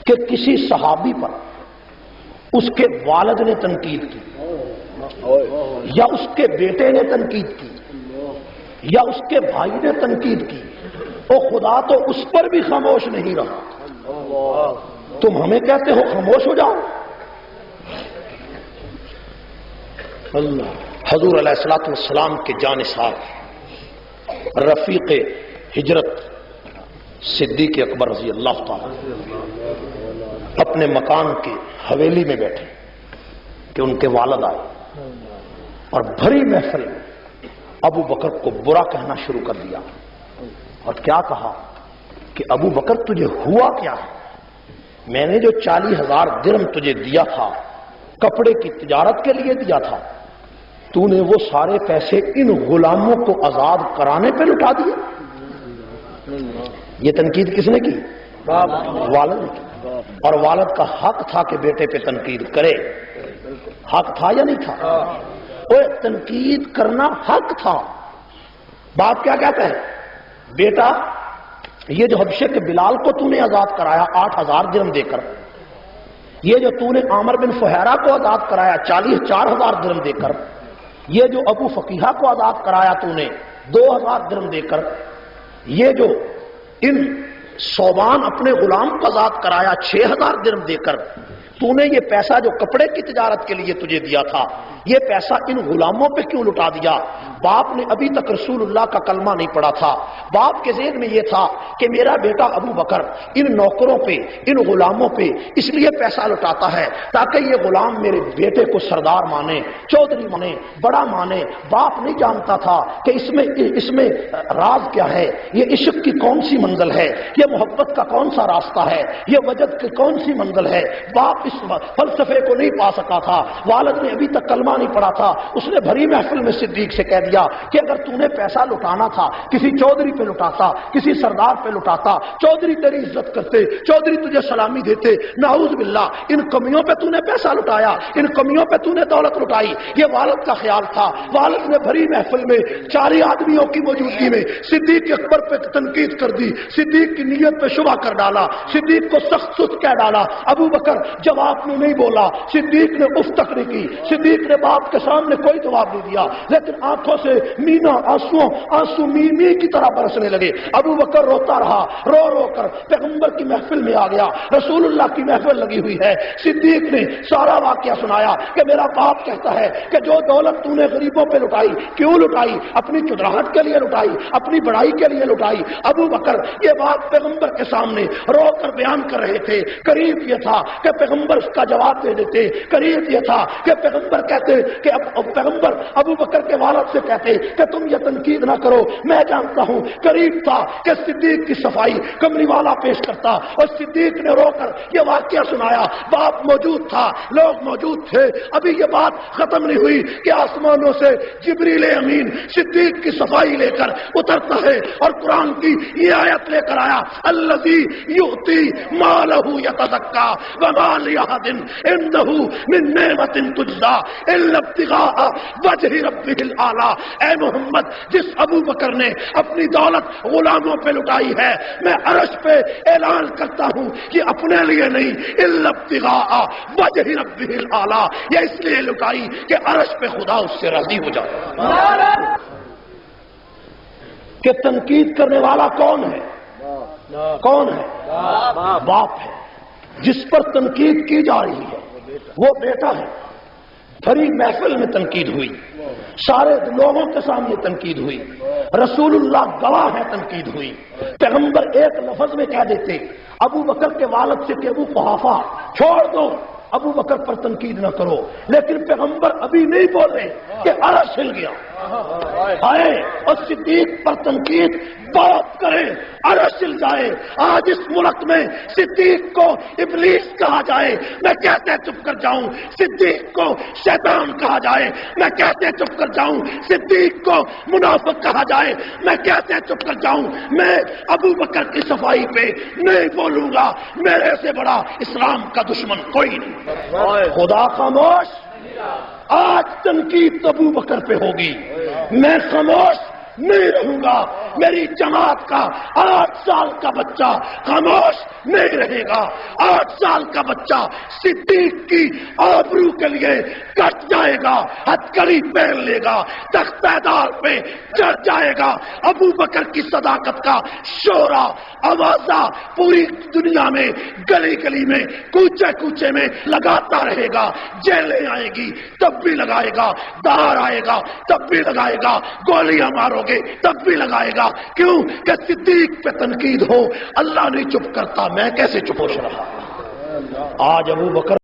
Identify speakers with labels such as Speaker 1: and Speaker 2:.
Speaker 1: کہ کسی صحابی پر اس کے والد نے تنقید کی یا اس کے بیٹے نے تنقید کی یا اس کے بھائی نے تنقید کی، او خدا تو اس پر بھی خاموش نہیں رہا، تم ہمیں کہتے ہو خاموش ہو جاؤ؟ اللہ حضور علیہ الصلوۃ والسلام کے جانثار رفیق ہجرت صدیق اکبر رضی اللہ تعالی اپنے مکان کی حویلی میں بیٹھے کہ ان کے والد آئے اور بھری محفل میں ابو بکر کو برا کہنا شروع کر دیا، اور کیا کہا کہ ابو بکر تجھے ہوا کیا ہے؟ میں نے جو 40,000 درہم تجھے دیا تھا کپڑے کی تجارت کے لیے دیا تھا، تو نے وہ سارے پیسے ان غلاموں کو آزاد کرانے پہ لٹا دیے۔ یہ تنقید کس نے کی؟ والد نے کی، اور والد کا حق تھا کہ بیٹے پہ تنقید کرے، حق تھا یا نہیں تھا؟ اوے تنقید کرنا حق تھا۔ باپ کیا کہتا ہے؟ بیٹا یہ جو حبشے کے بلال کو تو نے آزاد کرایا 8,000 درہم دے کر، یہ جو تو نے عامر بن فہیرہ کو آزاد کرایا 4,000 درہم دے کر، یہ جو ابو فقیہہ کو آزاد کرایا تو نے 2,000 درہم دے کر، یہ جو ان صوبان اپنے غلام کو آزاد کرایا 6,000 درہم دے کر، تو نے یہ پیسہ جو کپڑے کی تجارت کے لیے تجھے دیا تھا یہ پیسہ ان غلاموں پہ کیوں لٹا دیا؟ باپ نے ابھی تک رسول اللہ کا کلمہ نہیں پڑھا تھا، باپ کے ذہن میں یہ تھا کہ میرا بیٹا ابو بکر ان نوکروں پہ ان غلاموں پہ اس لیے پیسہ لٹاتا ہے تاکہ یہ غلام میرے بیٹے کو سردار مانے، چودھری مانے، بڑا مانے۔ باپ نہیں جانتا تھا کہ اس میں راز کیا ہے، یہ عشق کی کون سی منزل ہے، یہ محبت کا کون سا راستہ ہے، یہ وجد کی کون سی منزل ہے۔ باپ اس فلسفے کو نہیں پا سکا تھا، والد نے ابھی تک کلمہ نہیں پڑھا تھا، اس نے بھری محفل میں صدیق سے کہہ دیا کہ اگر تو نے پیسہ لٹانا تھا کسی چودھری پہ لٹاتا، کسی سردار پہ لٹاتا، چودھری تیری عزت کرتے، چودھری تجھے سلامی دیتے، نعوذ باللہ ان کمیوں پہ تو نے پیسہ لٹایا، ان کمیوں پہ تو نے دولت لٹائی۔ یہ والد کا خیال تھا۔ والد نے بھری محفل میں 40 آدمیوں کی موجودگی میں صدیق اکبر پہ تنقید کر دی، صدیق کی نیت پہ شبہ کر ڈالا، صدیق کو سخت سست کہہ ڈالا۔ ابو بکر جواب میں نہیں بولا، صدیق نے اف تک نہیں کی، صدیق نے باپ کے سامنے کوئی جواب نہیں دیا، لیکن آنکھوں سے مینا آنسو می کی طرح برسنے لگے۔ ابو بکر روتا رہا، رو رو کر پیغمبر کی محفل میں آ گیا، رسول اللہ کی محفل لگی ہوئی ہے۔ صدیق نے سارا واقعہ سنایا کہ میرا باپ کہتا ہے کہ جو دولت تو نے غریبوں پہ لٹائی، کیوں لٹائی؟ اپنی چدراہٹ کے لیے لٹائی، اپنی بڑائی کے لیے لٹائی۔ ابو بکر یہ بات پیغمبر کے سامنے رو کر بیان کر رہے تھے۔ قریب یہ تھا کہ پیغمبر اس کا جواب دے دیتے، قریب یہ تھا کہ پیغمبر کہتے کہ پیغمبر ابو بکر کے والد سے کہتے کہ تم یہ تنقید نہ کرو، میں جانتا ہوں۔ قریب تھا کہ صدیق کی صفائی کملی والا پیش کرتا، اور صدیق نے رو کر یہ واقعہ سنایا۔ باپ موجود تھا، لوگ موجود تھے، ابھی یہ بات ختم نہیں ہوئی کہ آسمانوں سے جبریل امین صدیق کی صفائی لے کر اترتا ہے اور قرآن کی یہ آیت لے کر آیا، الذی یؤتی مالہ یتزکا وما لأحد عنده من نعمت تجزا الا ابتغاء وجہ ربہ الاعلی۔ اے محمد، جس ابو بکر نے اپنی دولت غلاموں پہ لٹائی ہے، میں عرش پہ اعلان کرتا ہوں کہ اپنے لیے نہیں، الا ابتغاء وجہ ربہ الاعلی، یہ اس لیے لٹائی کہ عرش پہ خدا اس سے راضی ہو جائے۔ کہ تنقید کرنے والا کون ہے؟ کون ہے؟ باپ ہے۔ جس پر تنقید کی جا رہی ہے وہ بیٹا ہے۔ بھری محفل میں تنقید ہوئی، سارے لوگوں کے سامنے تنقید ہوئی، رسول اللہ گواہ ہے تنقید ہوئی۔ پیغمبر ایک لفظ میں کہہ دیتے ابو بکر کے والد سے کہ ابو قحافہ چھوڑ دو، ابو بکر پر تنقید نہ کرو، لیکن پیغمبر ابھی نہیں بولے کہ عرش ہل گیا آئے اور صدیق پر تنقید بات کرے، عرش ہل جائے۔ آج اس ملک میں صدیق کو ابلیس کہا جائے، میں کہتے چپ کر جاؤں، صدیق کو شیطان کہا جائے، میں کہتے چپ کر جاؤں، صدیق کو منافق کہا جائے، میں کہتے چپ کر جاؤں۔ میں ابو بکر کی صفائی پہ نہیں بولوں گا، میرے سے بڑا اسلام کا دشمن کوئی نہیں۔ خدا خاموش، آج تنقید ابو بکر پہ ہوگی، میں خاموش، نہیں رہوں گا، میری جماعت کا 8 سال کا بچہ خاموش نہیں رہے گا، 8 سال کا بچہ صدیق کی آبرو کے لیے کٹ جائے گا، ہتھکڑی پہن لے گا، تختہ دار پہ چڑھ جائے گا، ابو بکر کی صداقت کا شورا آوازہ پوری دنیا میں گلی گلی میں کوچے کوچے میں لگاتا رہے گا، جیلیں آئے گی تب بھی لگائے گا، دہار آئے گا تب بھی لگائے گا، گولیاں مارو گے تب بھی لگائے گا، کیوں کہ صدیق پہ تنقید ہو، اللہ نہیں چپ کرتا، میں کیسے چپ ہو رہا؟ آج ابو بکر